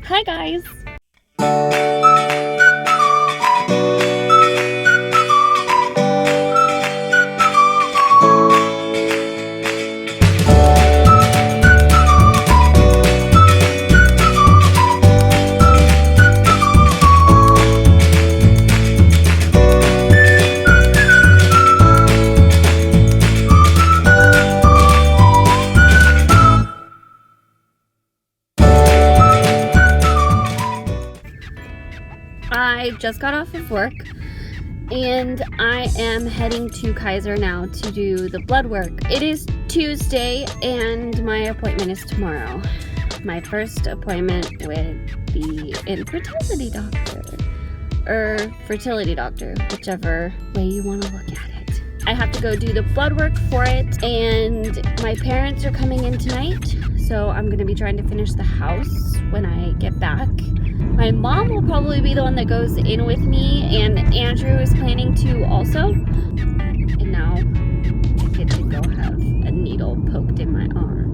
Hi guys! I just got off of work and I am heading to Kaiser now to do the blood work. It is Tuesday and my appointment is tomorrow. My first appointment with the infertility doctor, or fertility doctor, whichever way you want to look at it. I have to go do the blood work for it, and my parents are coming in tonight, so I'm going to be trying to finish the house when I get back. My mom will probably be the one that goes in with me, and Andrew is planning to also. And now I get to go have a needle poked in my arm.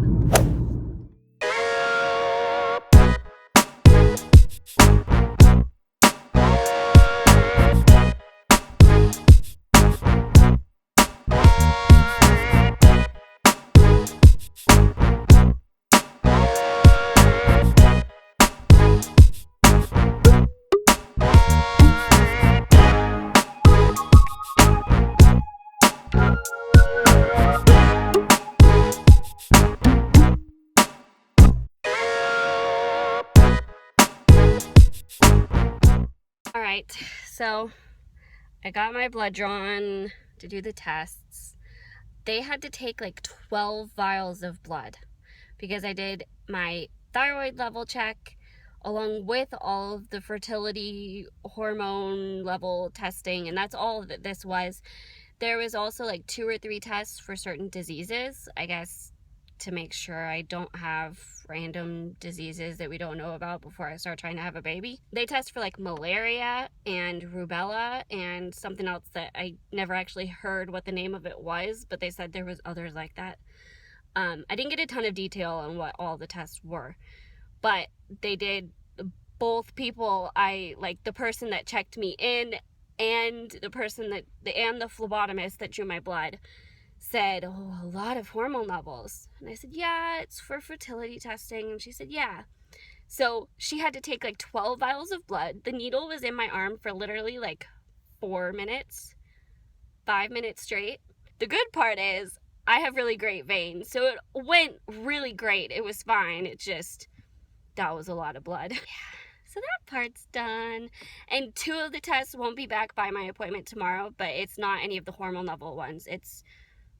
Alright, so I got my blood drawn to do the tests. They had to take like 12 vials of blood because I did my thyroid level check along with all of the fertility hormone level testing, and that's all that this was. There was also like 2 or 3 tests for certain diseases, I guess, to make sure I don't have random diseases that we don't know about before I start trying to have a baby. They test for like malaria and rubella and something else that I never actually heard what the name of it was, but they said there was others like that. I didn't get a ton of detail on what all the tests were, but they did both people. I like the person that checked me in and the person that and the phlebotomist that drew my blood said, "Oh, a lot of hormone levels." And I said, "Yeah, it's for fertility testing." And she said, "Yeah." So she had to take like 12 vials of blood. The needle was in my arm for literally like 4 minutes, 5 minutes straight. The good part is I have really great veins, so it went really great. It was fine. It just, that was a lot of blood. Yeah. So that part's done. And 2 of the tests won't be back by my appointment tomorrow, but it's not any of the hormone level ones. It's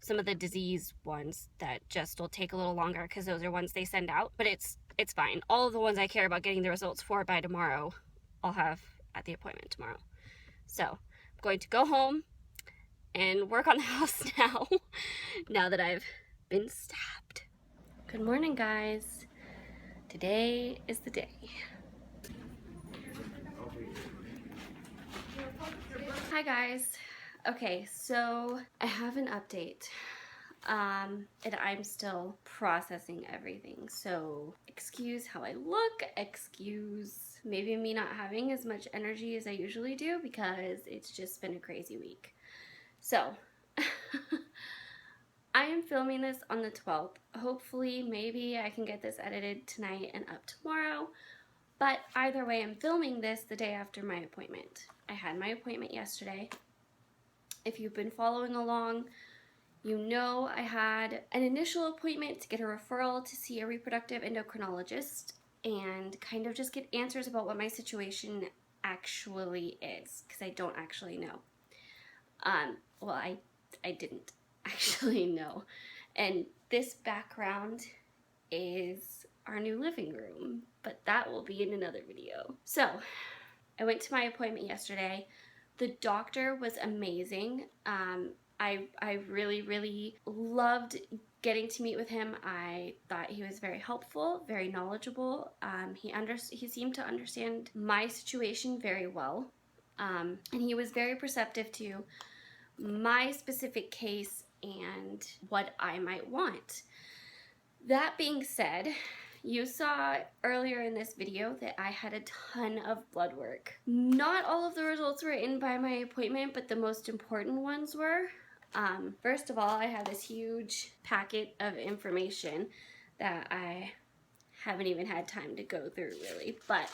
some of the disease ones that just will take a little longer because those are ones they send out, but it's fine. All of the ones I care about getting the results for by tomorrow, I'll have at the appointment tomorrow. So I'm going to go home and work on the house now that I've been stabbed. Good morning, guys. Today is the day. Hi guys. Okay, so I have an update. And I'm still processing everything, so excuse how I look, excuse maybe me not having as much energy as I usually do because it's just been a crazy week. So I am filming this on the 12th. Hopefully maybe I can get this edited tonight and up tomorrow, but either way, I'm filming this the day after my appointment. I had my appointment yesterday. If you've been following along, you know I had an initial appointment to get a referral to see a reproductive endocrinologist and kind of just get answers about what my situation actually is, because I don't actually know. Well, I didn't actually know. And this background is our new living room, but that will be in another video. So I went to my appointment yesterday. The doctor was amazing. I really loved getting to meet with him. I thought he was very helpful, very knowledgeable. He seemed to understand my situation very well. And he was very perceptive to my specific case and what I might want. That being said, You saw earlier in this video that I had a ton of blood work. Not all of the results were in by my appointment, but the most important ones were. First of all, I have this huge packet of information that I haven't even had time to go through really, but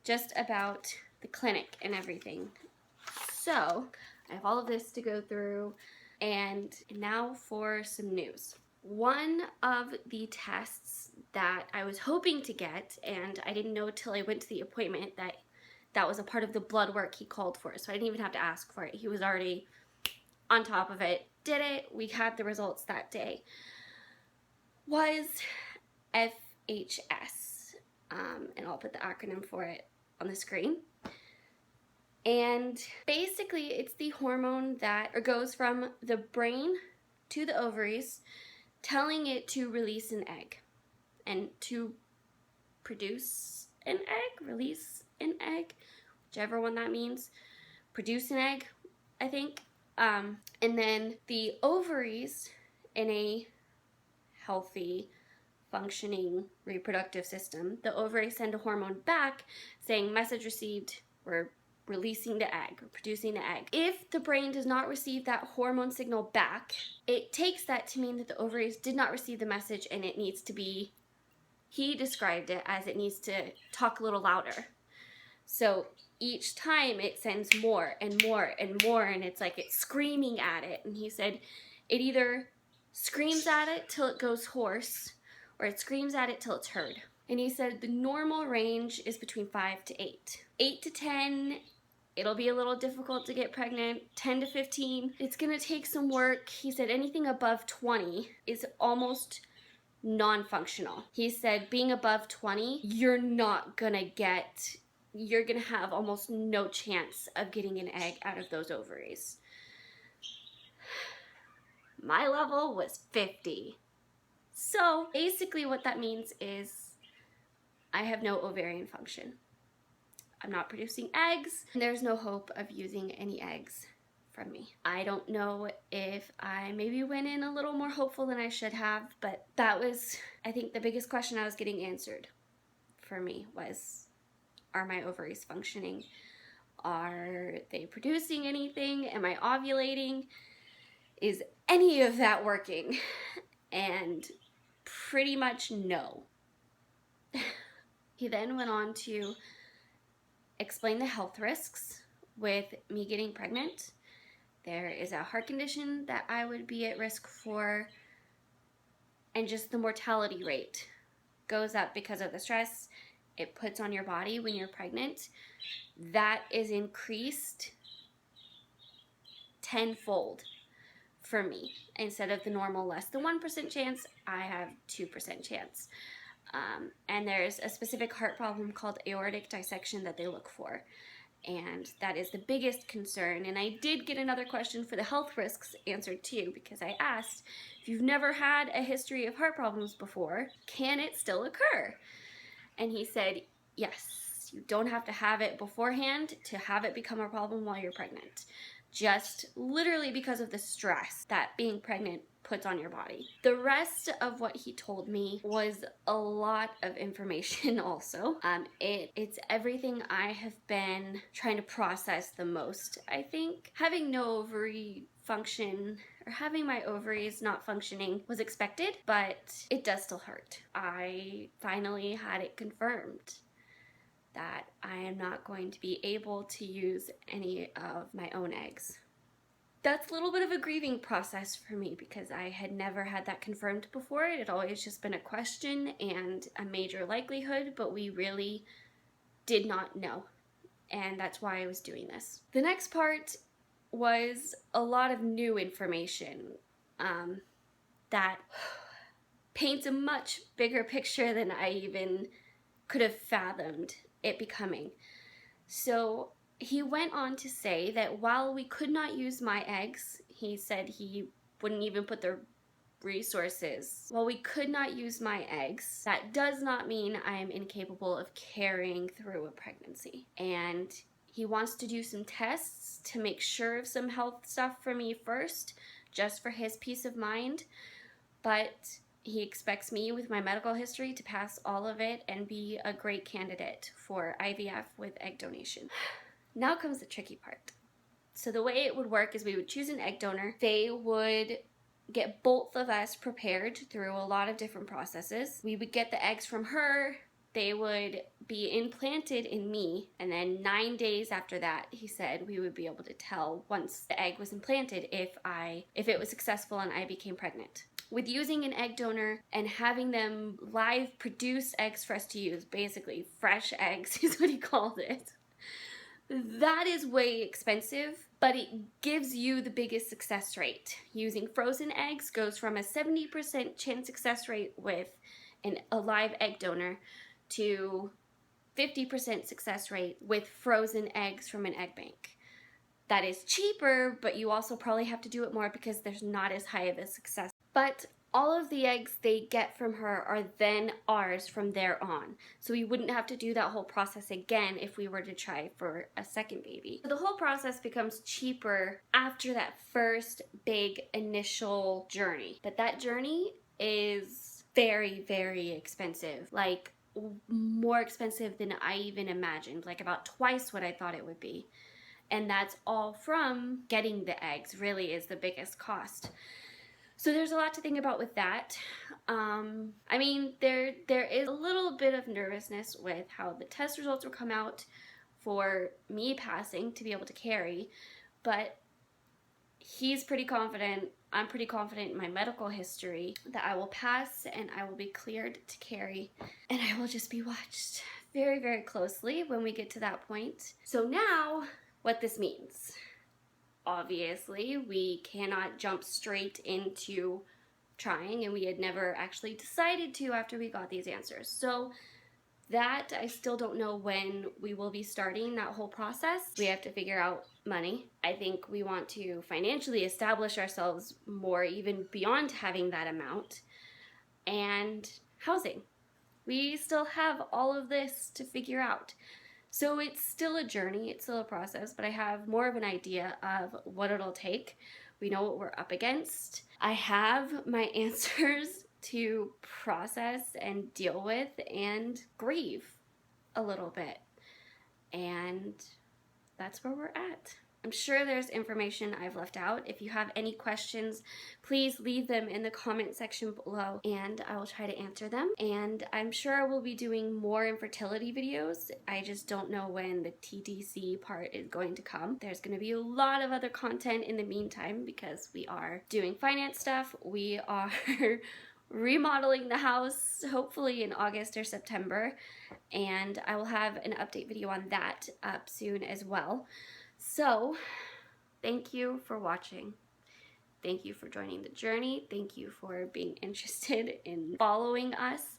just about the clinic and everything. So I have all of this to go through, and now for some news. One of the tests that I was hoping to get, and I didn't know till I went to the appointment that that was a part of the blood work he called for, so I didn't even have to ask for it. He was already on top of it, did it, we had the results that day, was FHS, and I'll put the acronym for it on the screen. And basically it's the hormone that goes from the brain to the ovaries, telling it to release an egg and to produce an egg, release an egg, whichever one that means, produce an egg, I think. And then the ovaries, in a healthy, functioning reproductive system, the ovaries send a hormone back saying message received, we're releasing the egg, or producing the egg. If the brain does not receive that hormone signal back, it takes that to mean that the ovaries did not receive the message and it needs to be, he described it as it needs to talk a little louder. So each time it sends more and more and more, and it's like it's screaming at it. And he said it either screams at it till it goes hoarse, or it screams at it till it's heard. And he said the normal range is between 5 to 8. 8 to 10, it'll be a little difficult to get pregnant. 10 to 15, it's gonna take some work. He said anything above 20 is almost non-functional. He said being above 20, you're gonna have almost no chance of getting an egg out of those ovaries. My level was 50. So basically what that means is I have no ovarian function. I'm not producing eggs, and there's no hope of using any eggs from me. I don't know if I maybe went in a little more hopeful than I should have, but that was, I think, the biggest question I was getting answered for me was, are my ovaries functioning? Are they producing anything? Am I ovulating? Is any of that working? And pretty much no. He then went on to explain the health risks with me getting pregnant. There is a heart condition that I would be at risk for, and just the mortality rate goes up because of the stress it puts on your body when you're pregnant. That is increased tenfold for me. Instead of the normal less than 1% chance, I have 2% chance. And there's a specific heart problem called aortic dissection that they look for. And that is the biggest concern. And I did get another question for the health risks answered too, because I asked, if you've never had a history of heart problems before, can it still occur? And he said, yes, you don't have to have it beforehand to have it become a problem while you're pregnant. Just literally because of the stress that being pregnant puts on your body. The rest of what he told me was a lot of information also. It's everything I have been trying to process the most. I think having no ovary function, or having my ovaries not functioning, was expected, but it does still hurt. I finally had it confirmed that I am not going to be able to use any of my own eggs. That's a little bit of a grieving process for me because I had never had that confirmed before. It had always just been a question and a major likelihood, but we really did not know. And that's why I was doing this. The next part was a lot of new information that paints a much bigger picture than I even could have fathomed it becoming. So he went on to say that while we could not use my eggs, he said he wouldn't even put the resources. While we could not use my eggs, that does not mean I am incapable of carrying through a pregnancy. And he wants to do some tests to make sure of some health stuff for me first, just for his peace of mind. But He expects me, with my medical history, to pass all of it and be a great candidate for IVF with egg donation. Now comes the tricky part. So the way it would work is we would choose an egg donor. They would get both of us prepared through a lot of different processes. We would get the eggs from her. They would be implanted in me, and then 9 days after that, he said, we would be able to tell, once the egg was implanted, if it was successful and I became pregnant. With using an egg donor and having them live produce eggs for us to use, basically fresh eggs is what he called it, that is way expensive, but it gives you the biggest success rate. Using frozen eggs goes from a 70% chance success rate with a live egg donor to 50% success rate with frozen eggs from an egg bank. That is cheaper, but you also probably have to do it more because there's not as high of a success. But all of the eggs they get from her are then ours from there on. So we wouldn't have to do that whole process again if we were to try for a second baby. So the whole process becomes cheaper after that first big initial journey. But that journey is very, very expensive. Like, more expensive than I even imagined. Like about twice what I thought it would be. And that's all from getting the eggs, really is the biggest cost. So there's a lot to think about with that. I mean, there is a little bit of nervousness with how the test results will come out for me passing to be able to carry, but he's pretty confident, I'm pretty confident in my medical history that I will pass and I will be cleared to carry, and I will just be watched very, very closely when we get to that point. So now, what this means. Obviously, we cannot jump straight into trying, and we had never actually decided to after we got these answers. So that, I still don't know when we will be starting that whole process. We have to figure out money. I think we want to financially establish ourselves more, even beyond having that amount. And housing. We still have all of this to figure out. So it's still a journey, it's still a process, but I have more of an idea of what it'll take. We know what we're up against. I have my answers to process and deal with and grieve a little bit. And that's where we're at. I'm sure there's information I've left out. If you have any questions, please leave them in the comment section below and I will try to answer them. And I'm sure I will be doing more infertility videos. I just don't know when the TTC part is going to come. There's going to be a lot of other content in the meantime because we are doing finance stuff. We are remodeling the house, hopefully in August or September. And I will have an update video on that up soon as well. So, thank you for watching. Thank you for joining the journey. Thank you for being interested in following us.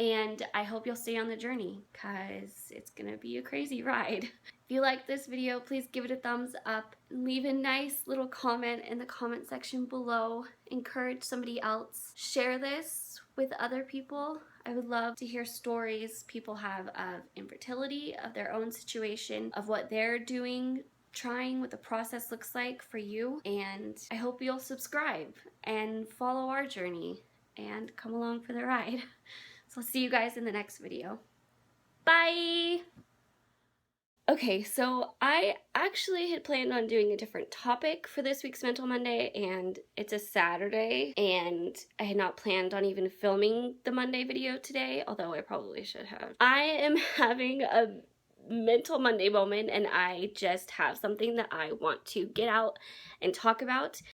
And I hope you'll stay on the journey because it's gonna be a crazy ride. If you like this video, please give it a thumbs up. Leave a nice little comment in the comment section below. Encourage somebody else. Share this with other people. I would love to hear stories people have of infertility, of their own situation, of what they're doing, trying, what the process looks like for you. And I hope you'll subscribe and follow our journey and come along for the ride. So I'll see you guys in the next video. Bye! Okay, so I actually had planned on doing a different topic for this week's Mental Monday, and it's a Saturday, and I had not planned on even filming the Monday video today, although I probably should have. I am having a Mental Monday moment, and I just have something that I want to get out and talk about.